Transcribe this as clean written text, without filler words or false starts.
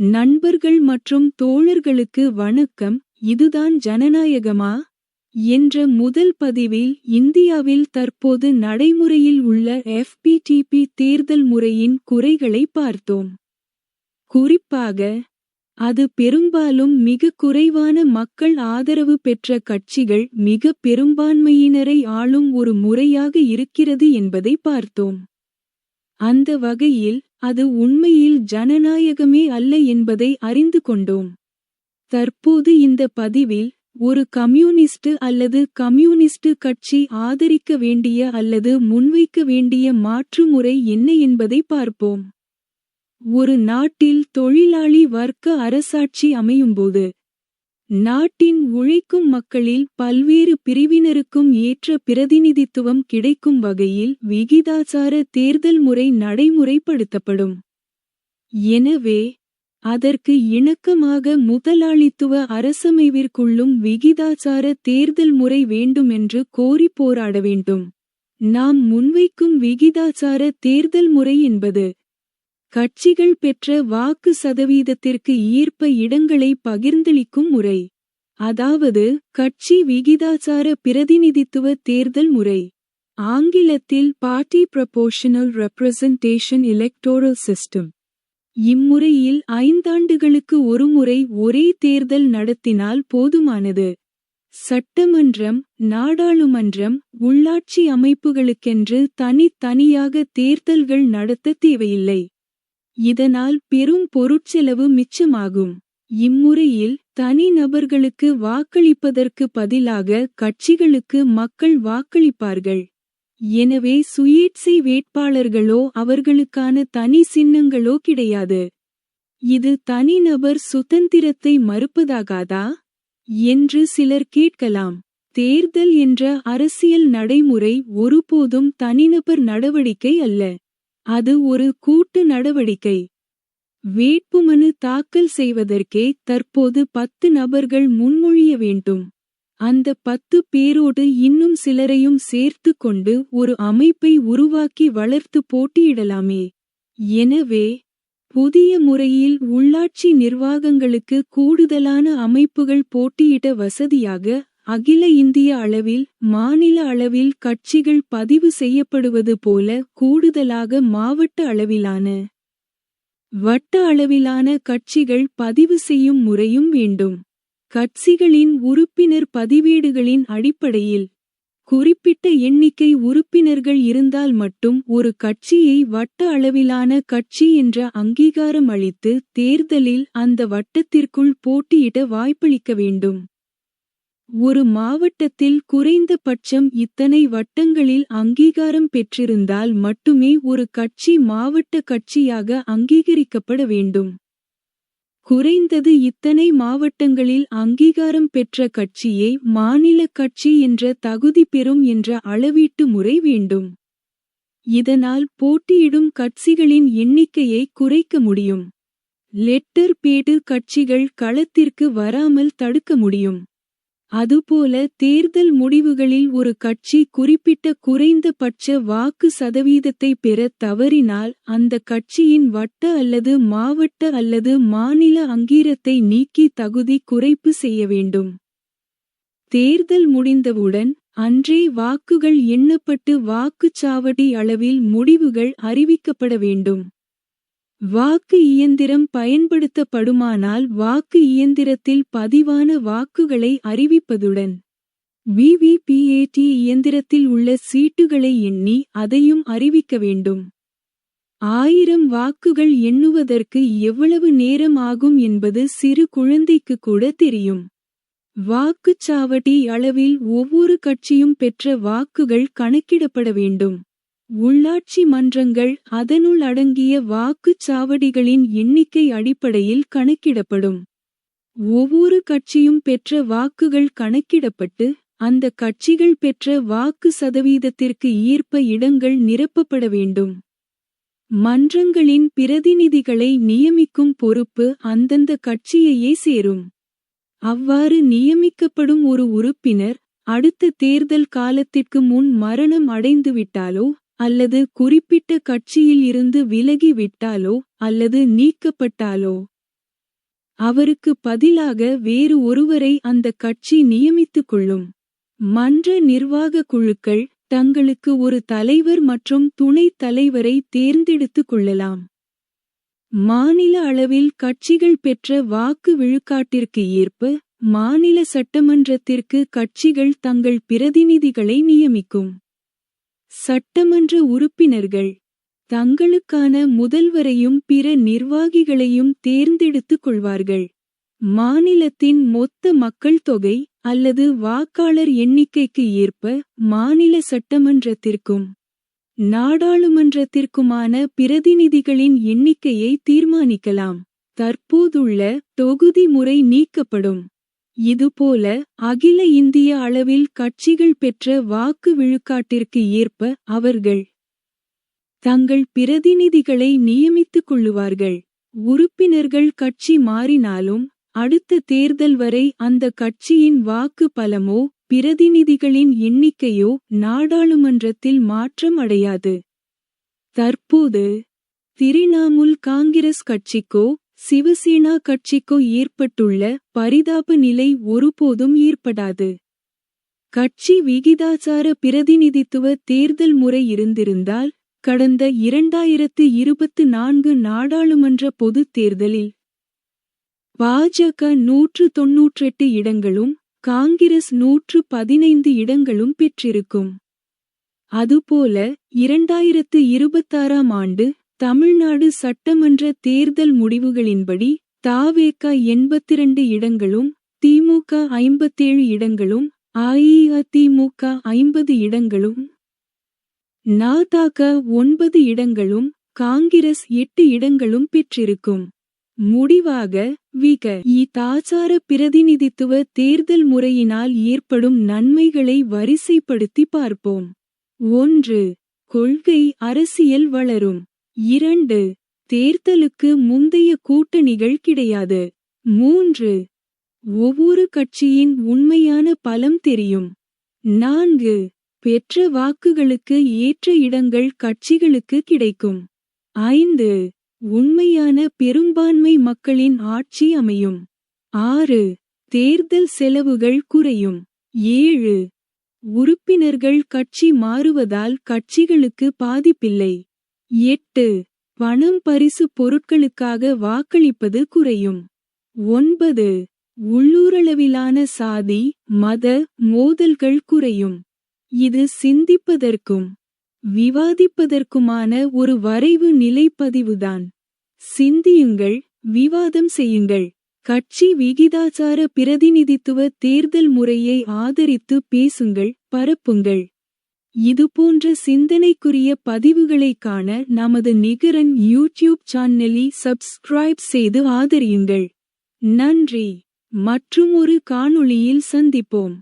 நண்பர்கள் மற்றும் தோழர்களுக்கு வணக்கம். இதுதான் ஜனநாயகமா? என்ற முதல் பதிவில் இந்தியாவில் தற்போது நடைமுறையில் உள்ள FPTP தேர்தல் முறையின் குறைகளை பார்த்தோம். குறிப்பாக, அது பெரும்பாலும் மிக குறைவான மக்கள் ஆதரவு பெற்ற கட்சிகள் மிக பெரும்பான்மையினரை ஆளும் ஒரு முறையாக இருக்கிறது என்பதை பார்த்தோம். அந்த வகையில், அது உண்மையில் ஜனநாயகமே அல்ல என்பதை அறிந்து கொண்டோம். தற்போது இந்த பதிவில், ஒரு கம்யூனிஸ்ட் அல்லது கம்யூனிஸ்ட் கட்சி ஆதரிக்க வேண்டிய அல்லது முன்வைக்க வேண்டிய மாற்று முறை என்ன என்பதை பார்ப்போம். ஒரு நாட்டில் தொழிலாளி வர்க்க அரசாட்சி அமையும்போது, நாட்டின் உழைக்கும் மக்களில் பல்வேறு பிரிவினருக்கும் ஏற்ற பிரதிநிதித்துவம் கிடைக்கும் வகையில் விகிதாசார தேர்தல் முறை நடைமுறைப்படுத்தப்படும். எனவே, அதற்கு இணக்கமாக முதலாளித்துவ அரசமைவிற்குள்ளும் விகிதாசார தேர்தல் முறை வேண்டுமென்று கோரி போராட வேண்டும். நாம் முன்வைக்கும் விகிதாசார தேர்தல் முறை என்பது, கட்சிகள் பெற்ற வாக்கு சதவீதத்திற்கு ஈர்ப்ப இடங்களை பகிர்ந்தளிக்கும் முறை. அதாவது, கட்சி விகிதாசார பிரதிநிதித்துவ தேர்தல் முறை. ஆங்கிலத்தில் பார்ட்டி ப்ரொபோர்ஷனல் ரெப்ரசன்டேஷன் எலெக்டோரல் சிஸ்டம். இம்முறையில் 5 ஆண்டுகளுக்கு ஒருமுறை ஒரே தேர்தல் நடத்தினால் போதுமானது. சட்டமன்றம், நாடாளுமன்றம், உள்ளாட்சி அமைப்புகளுக்கென்று தனித்தனியாக தேர்தல்கள் நடத்த தேவையில்லை. இதனால் பெரும் பொருட்செலவு மிச்சமாகும். இம்முறையில், தனி நபர்களுக்கு வாக்களிப்பதற்கு பதிலாக கட்சிகளுக்கு மக்கள் வாக்களிப்பார்கள். எனவே சுயேட்சை வேட்பாளர்களோ அவர்களுக்கான தனி சின்னங்களோ கிடையாது. இது தனிநபர் சுதந்திரத்தை மறுப்பதாகாதா? என்று சிலர் கேட்கலாம். தேர்தல் என்ற அரசியல் நடைமுறை ஒருபோதும் தனிநபர் நடவடிக்கை அல்ல. அது ஒரு கூட்டு நடவடிக்கை. வேட்புமனு தாக்கல் செய்வதற்கே தற்போது 10 நபர்கள் முன்மொழிய வேண்டும். அந்த 10 பேரோடு இன்னும் சிலரையும் சேர்த்து கொண்டு ஒரு அமைப்பை உருவாக்கி வளர்த்து போட்டியிடலாமே. எனவே, புதிய முறையில் உள்ளாட்சி நிர்வாகங்களுக்கு கூடுதலான அமைப்புகள் போட்டியிட வசதியாக, அகில இந்திய அளவில், மாநில அளவில் கட்சிகள் பதிவு செய்யப்படுவது போல கூடுதலாக மாவட்ட அளவிலான, வட்ட அளவிலான கட்சிகள் பதிவு செய்யும் முறையும் வேண்டும். கட்சிகளின் உறுப்பினர் பதிவேடுகளின் அடிப்படையில், குறிப்பிட்ட எண்ணிக்கை உறுப்பினர்கள் இருந்தால் மட்டும் ஒரு கட்சியை வட்ட அளவிலான கட்சி என்ற அங்கீகாரம் அளித்து தேர்தலில் அந்த வட்டத்திற்குள் போட்டியிட வாய்ப்பளிக்க வேண்டும். ஒரு மாவட்டத்தில் குறைந்த பட்சம் இத்தனை வட்டங்களில் அங்கீகாரம் பெற்றிருந்தால் மட்டுமே ஒரு கட்சி மாவட்ட கட்சியாக அங்கீகரிக்கப்பட வேண்டும். குறைந்தது இத்தனை மாவட்டங்களில் அங்கீகாரம் பெற்ற கட்சியே மாநில கட்சி என்ற தகுதி பெறும் என்ற அளவீட்டு முறை வேண்டும். இதனால் போட்டியிடும் கட்சிகளின் எண்ணிக்கையை குறைக்க முடியும். லெட்டர் பேடு கட்சிகள் களத்திற்கு வராமல் தடுக்க முடியும். அதுபோல தேர்தல் முடிவுகளில் ஒரு கட்சி குறிப்பிட்ட குறைந்த பட்ச வாக்கு சதவீதத்தை பெற தவறினால் அந்த கட்சியின் வட்ட அல்லது மாவட்ட அல்லது மாநில அங்கீகாரத்தை நீக்கி தகுதி குறைப்பு செய்ய வேண்டும். தேர்தல் முடிந்தவுடன், அன்றே வாக்குகள் எண்ணப்பட்டு வாக்குச்சாவடி அளவில் முடிவுகள் அறிவிக்கப்பட வேண்டும். வாக்கு இயந்திரம் பயன்படுத்தப்படுமானால் வாக்கு இயந்திரத்தில் பதிவான வாக்குகளை அறிவிப்பதுடன், VVPAT இயந்திரத்தில் உள்ள சீட்டுகளை எண்ணி அதையும் அறிவிக்க வேண்டும். 1000 வாக்குகள் எண்ணுவதற்கு எவ்வளவு நேரம் ஆகும் என்பது சிறு குழந்தைக்கு கூட தெரியும். வாக்குச்சாவடி அளவில் ஒவ்வொரு கட்சியும் பெற்ற வாக்குகள் கணக்கிடப்பட வேண்டும். உள்ளாட்சி மன்றங்கள் அதனுள் அடங்கிய வாக்குச் சாவடிகளின் எண்ணிக்கை அடிப்படையில் கணக்கிடப்படும். ஒவ்வொரு கட்சியும் பெற்ற வாக்குகள் கணக்கிடப்பட்டு, அந்த கட்சிகள் பெற்ற வாக்கு சதவீதத்திற்கு ஈர்ப்ப இடங்கள் நிரப்பப்பட வேண்டும். மன்றங்களின் பிரதிநிதிகளை நியமிக்கும் பொறுப்பு அந்தந்த கட்சியையே சேரும். அவ்வாறு நியமிக்கப்படும் ஒரு உறுப்பினர், அடுத்த தேர்தல் காலத்திற்கு முன் மரணம் அடைந்துவிட்டாலோ, அல்லது குறிப்பிட்ட கட்சியில் இருந்து விலகி விட்டாலோ அல்லது நீக்கப்பட்டாலோ, அவருக்கு பதிலாக வேறு ஒருவரை அந்த கட்சி நியமித்துக் கொள்ளும். மன்ற நிர்வாக குழுக்கள் தங்களுக்கு ஒரு தலைவர் மற்றும் துணைத் தலைவரை தேர்ந்தெடுத்துக் கொள்ளலாம். மாநில அளவில் கட்சிகள் பெற்ற வாக்கு விழுக்காட்டிற்கு ஏற்ப மாநில சட்டமன்றத்திற்கு கட்சிகள் தங்கள் பிரதிநிதிகளை நியமிக்கும். சட்டமன்ற உறுப்பினர்கள் தங்களுக்கான முதல்வரையும் பிற நிர்வாகிகளையும் தேர்ந்தெடுத்துக் கொள்வார்கள். மாநிலத்தின் மொத்த மக்கள் தொகை அல்லது வாக்காளர் எண்ணிக்கைக்கு ஏற்ப மாநில சட்டமன்றத்திற்கும் நாடாளுமன்றத்திற்குமான பிரதிநிதிகளின் எண்ணிக்கையை தீர்மானிக்கலாம். தற்போதுள்ள தொகுதி முறை நீக்கப்படும். இதுபோல அகில இந்திய அளவில் கட்சிகள் பெற்ற வாக்கு விழுக்காட்டிற்கு ஏற்ப அவர்கள் தங்கள் பிரதிநிதிகளை நியமித்துக் கொள்ளுவார்கள். உறுப்பினர்கள் கட்சி மாறினாலும் அடுத்த தேர்தல் வரை அந்த கட்சியின் வாக்கு பலமோ பிரதிநிதிகளின் எண்ணிக்கையோ நாடாளுமன்றத்தில் மாற்றம் அடையாது. தற்போது திரிணாமுல் காங்கிரஸ் கட்சிக்கோ சிவசேனா கட்சிக்கோ ஏற்பட்டுள்ள பரிதாப நிலை ஒருபோதும் ஏற்படாது. கட்சி விகிதாசார பிரதிநிதித்துவ தேர்தல் முறை இருந்திருந்தால் கடந்த 2024 நாடாளுமன்ற பொதுத் தேர்தலில் பாஜக 198 இடங்களும் காங்கிரஸ் 115 இடங்களும் பெற்றிருக்கும். அதுபோல 2026 ஆண்டு தமிழ்நாடு சட்டமன்ற தேர்தல் முடிவுகளின்படி தவேக 82 இடங்களும் திமுக 57 இடங்களும் அஇஅதிமுக 50 இடங்களும் நாதக 9 இடங்களும் காங்கிரஸ் 8 இடங்களும் பெற்றிருக்கும். முடிவாக விகிதாசார பிரதிநிதித்துவ தேர்தல் முறையினால் ஏற்படும் நன்மைகளை வரிசைப்படுத்தி பார்ப்போம். 1. கொள்கை அரசியல் வளரும். 2. தேர்தலுக்கு முந்தைய கூட்டணிகள் கிடையாது. 3. ஒவ்வொரு கட்சியின் உண்மையான பலம் தெரியும். 4. பெற்ற வாக்குகளுக்கு ஏற்ற இடங்கள் கட்சிகளுக்கு கிடைக்கும். 5. உண்மையான பெரும்பான்மை மக்களின் ஆட்சி அமையும். 6. தேர்தல் செலவுகள் குறையும். 7. உறுப்பினர்கள் கட்சி மாறுவதால் கட்சிகளுக்கு பாதிப்பில்லை. 8. பணம் பரிசு பொருட்களுக்காக வாக்களிப்பது குறையும். 9. உள்ளூரளவிலான சாதி மத மோதல்கள் குறையும். இது சிந்திப்பதற்கும் விவாதிப்பதற்குமான ஒரு வரைவு நிலைப்பதிவுதான். சிந்தியுங்கள், விவாதம் செய்யுங்கள். கட்சி விகிதாசார பிரதிநிதித்துவ தேர்தல் முறையை ஆதரித்து பேசுங்கள், பரப்புங்கள். இதுபோன்ற சிந்தனைக்குரிய பதிவுகளை காண நமது நிகரன் யூடியூப் சேனலை சப்ஸ்கிரைப் செய்து ஆதரியுங்கள். நன்றி. மற்றும் ஒரு காணொளியில் சந்திப்போம்.